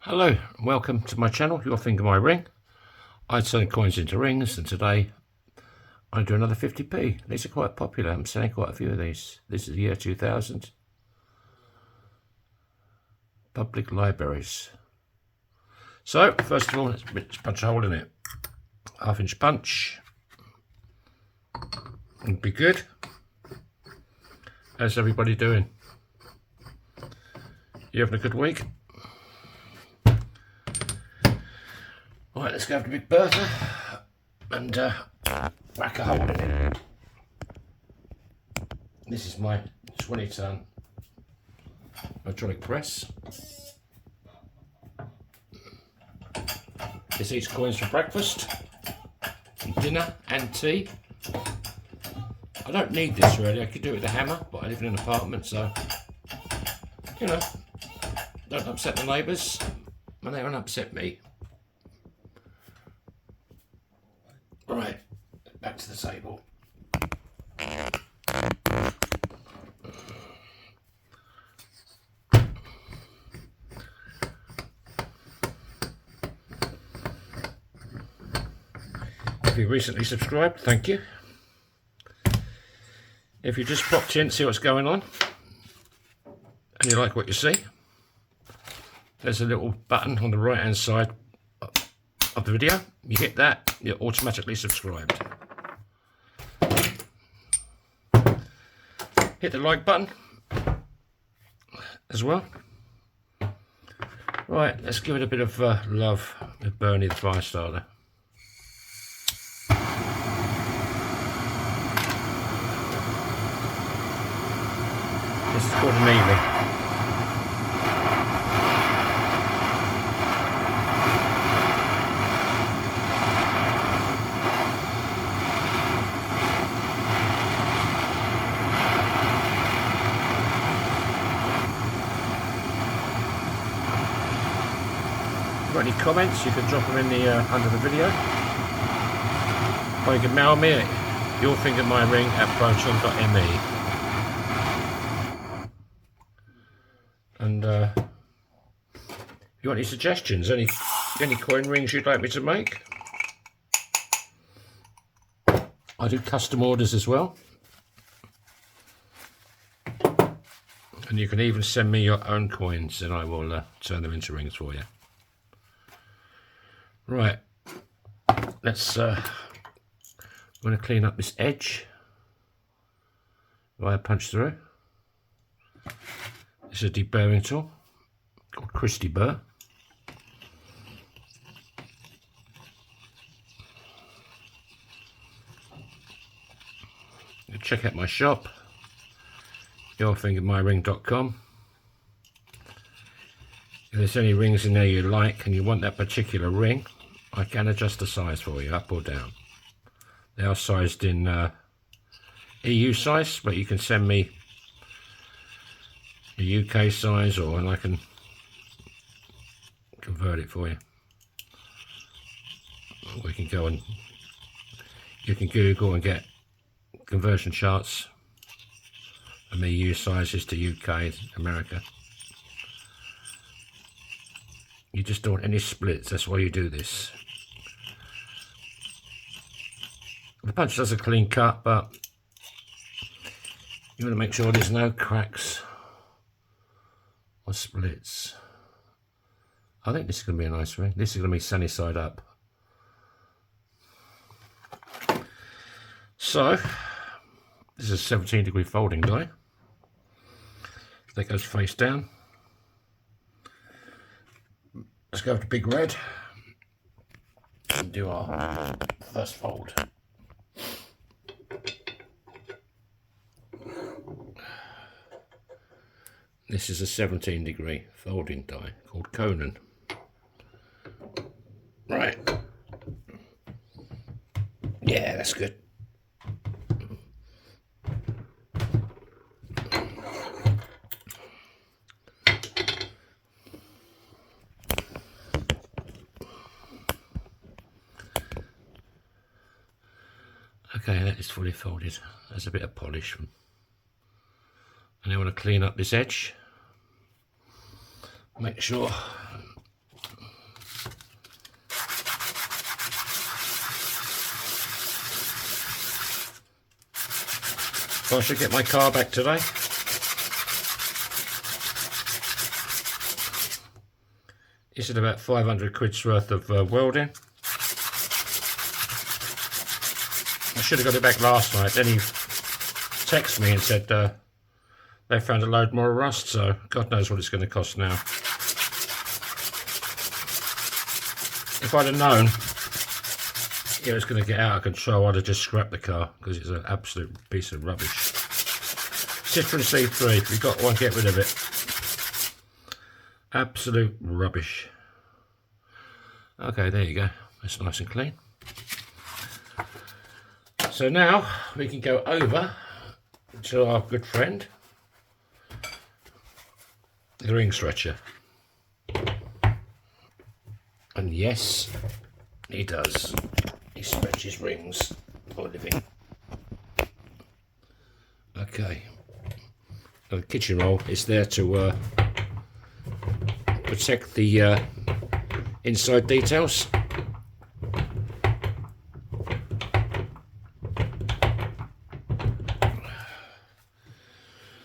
Hello and welcome to my channel, Your Finger My Ring. I turn coins into rings, and today I do another 50p. These are quite popular. I'm selling quite a few of these. This is the year 2000. Public libraries. So first of all, let's punch a hole in it. Half-inch punch. Would be good. How's everybody doing? You having a good week? Right, let's go over to Big Bertha and whack a hole in it. This is my 20-ton hydraulic press. This eats coins for breakfast, dinner and tea. I don't need this really, I could do it with a hammer, but I live in an apartment, so, you know, don't upset the neighbours and they won't upset me. Right, back to the table. If you recently subscribed, thank you. If you just popped in to see what's going on and you like what you see, there's a little button on the right hand side of the video. You hit that, you're automatically subscribed. Hit the like button as well. Right, let's give it a bit of love with Bernie the fire starter. This is called annealing. Got any comments, you can drop them in the under the video, or you can mail me at yourfingermyring@proton.me. And if you want any suggestions, any coin rings you'd like me to make, I do custom orders as well, and you can even send me your own coins and I will turn them into rings for you. Right, let's I'm going to clean up this edge where I punch through. This is a deburring tool called Christy Burr. Check out my shop, yourfingermyring.com. If there's any rings in there you like and you want that particular ring, I can adjust the size for you, up or down. They are sized in EU size, but you can send me a UK size, and I can convert it for you. We can go and you can Google and get conversion charts from EU sizes to UK, America. You just don't want any splits, that's why you do this. The punch does a clean cut, but you want to make sure there's no cracks or splits. I think this is going to be a nice ring. This is going to be sunny side up. So, this is a 17-degree folding die. That goes face down. Let's go to Big Red and do our first fold. This is a 17-degree folding die called Conan. Right. Yeah, that's good. Okay, that is fully folded. There's a bit of polish. And I want to clean up this edge. Make sure So I should get my car back today. This is about 500 quid's worth of welding. I should have got it back last night. Then he texted me and said they found a load more rust, so God knows what it's going to cost now. If I'd have known it was going to get out of control, I'd have just scrapped the car, because it's an absolute piece of rubbish. Citroen C3, if you've got one, get rid of it. Absolute rubbish. Okay, there you go. That's nice and clean. So now we can go over to our good friend, the ring stretcher. And yes, he does. He stretches rings for a living. Okay. The kitchen roll is there to protect the inside details.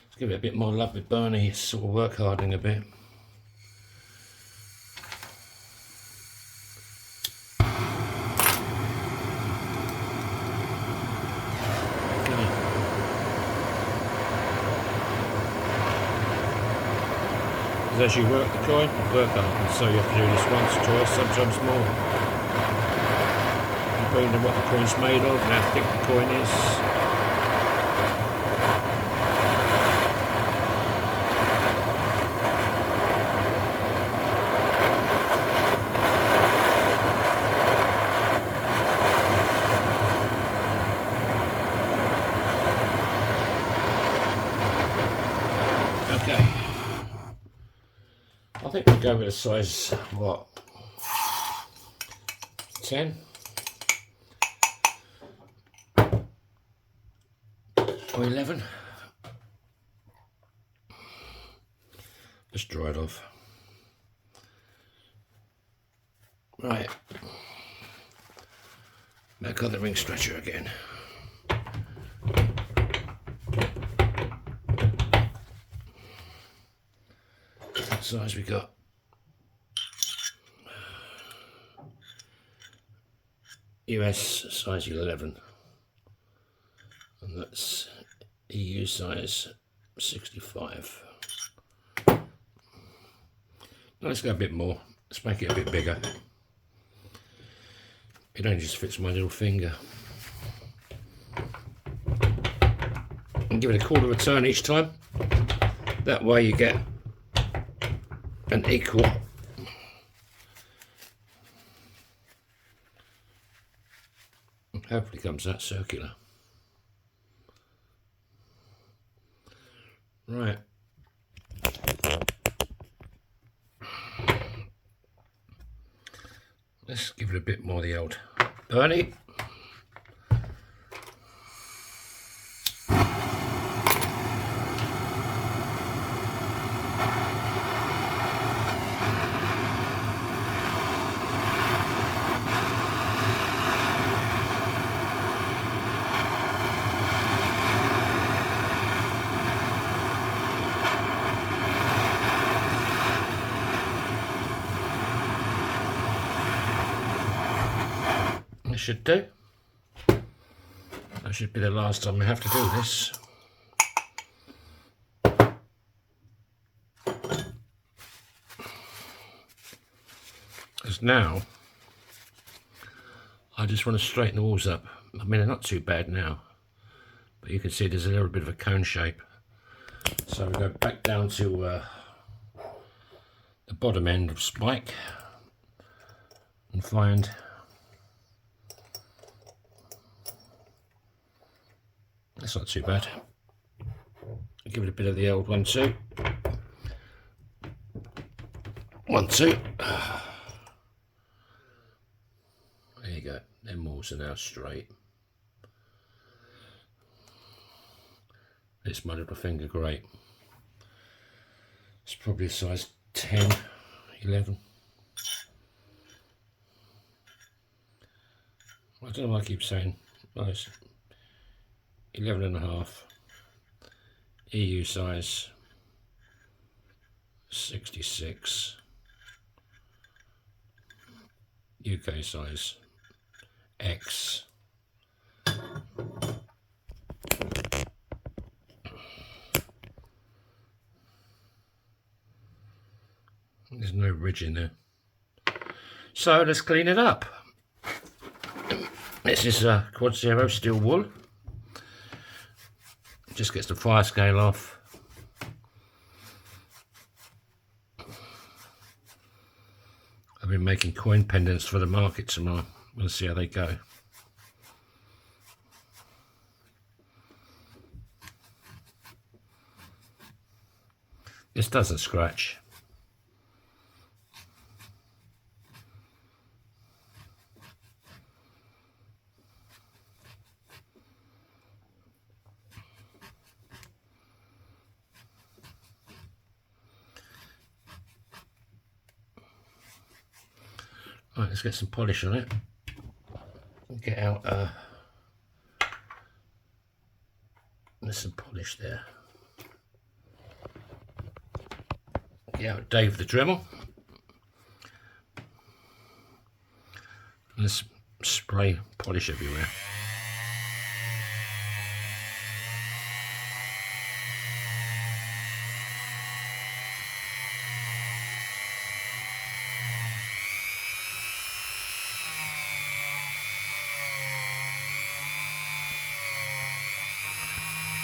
Let's give it a bit more love with Bernie. It's sort of work hardening a bit. As you work the coin, work hard, so you have to do this once, twice, sometimes more. Depending on what the coin's made of and how thick the coin is. Okay. I think we'll go with a size, what, 10 or 11. Just dry it off. Right, back on the ring stretcher again. What size we got? US size 11, and that's EU size 65. Now let's go a bit more. Let's make it a bit bigger. It only just fits my little finger. And give it a quarter of a turn each time. That way you get an equal hopefully comes out circular. Right. Let's give it a bit more of the old Bernie. Should do. That should be the last time we have to do this. Because now I just want to straighten the walls up. I mean, they're not too bad now, but you can see there's a little bit of a cone shape. So we go back down to the bottom end of spike and find that's not too bad. Give it a bit of the old 1-2. 1-2. There you go. Them walls are now straight. It's my little finger great. It's probably a size 10, 11. I don't know why I keep saying, oh, it's 11 and a half. EU size 66, UK size X. There's no ridge in there. So let's clean it up. This is quad zero steel wool. Just gets the fire scale off. I've been making coin pendants for the market tomorrow. We'll see how they go. This doesn't scratch. Right, let's get some polish on it. Get out there's some polish there. Get out Dave the Dremel. Let's spray polish everywhere.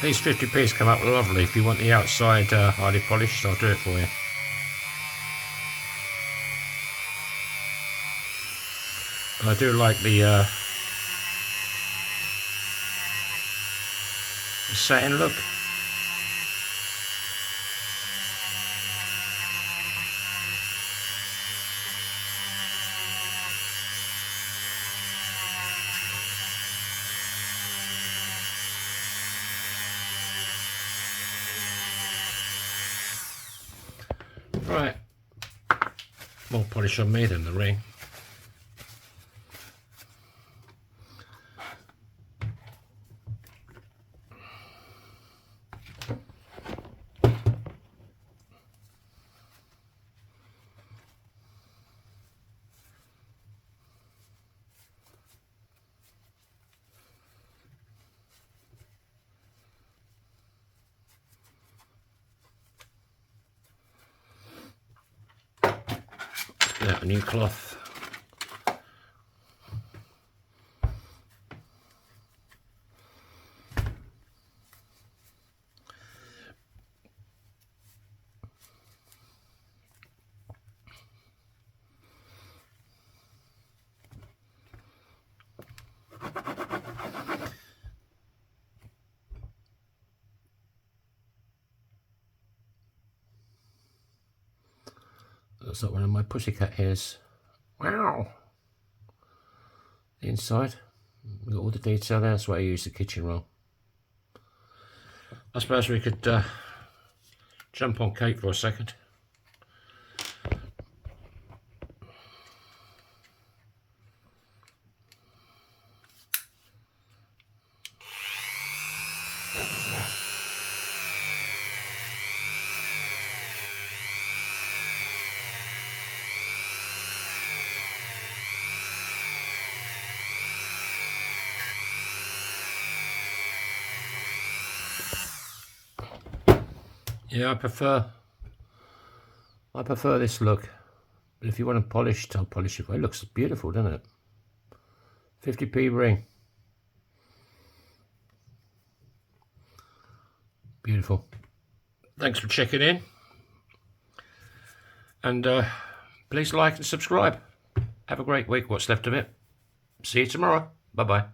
These 50p's come up lovely. If you want the outside highly polished, I'll do it for you. I do like the satin look. Right, more polish on me than the ring. Get out a new cloth. That's not one of my pussycat hairs. Wow! The inside, we've got all the detail there. That's why I use the kitchen roll. I suppose we could jump on Kate for a second. Yeah, I prefer this look, but if you want it polished, I'll polish it. It looks beautiful, doesn't it? 50p ring. Beautiful. Thanks for checking in, and please like and subscribe. Have a great week, what's left of it. See you tomorrow. Bye-bye.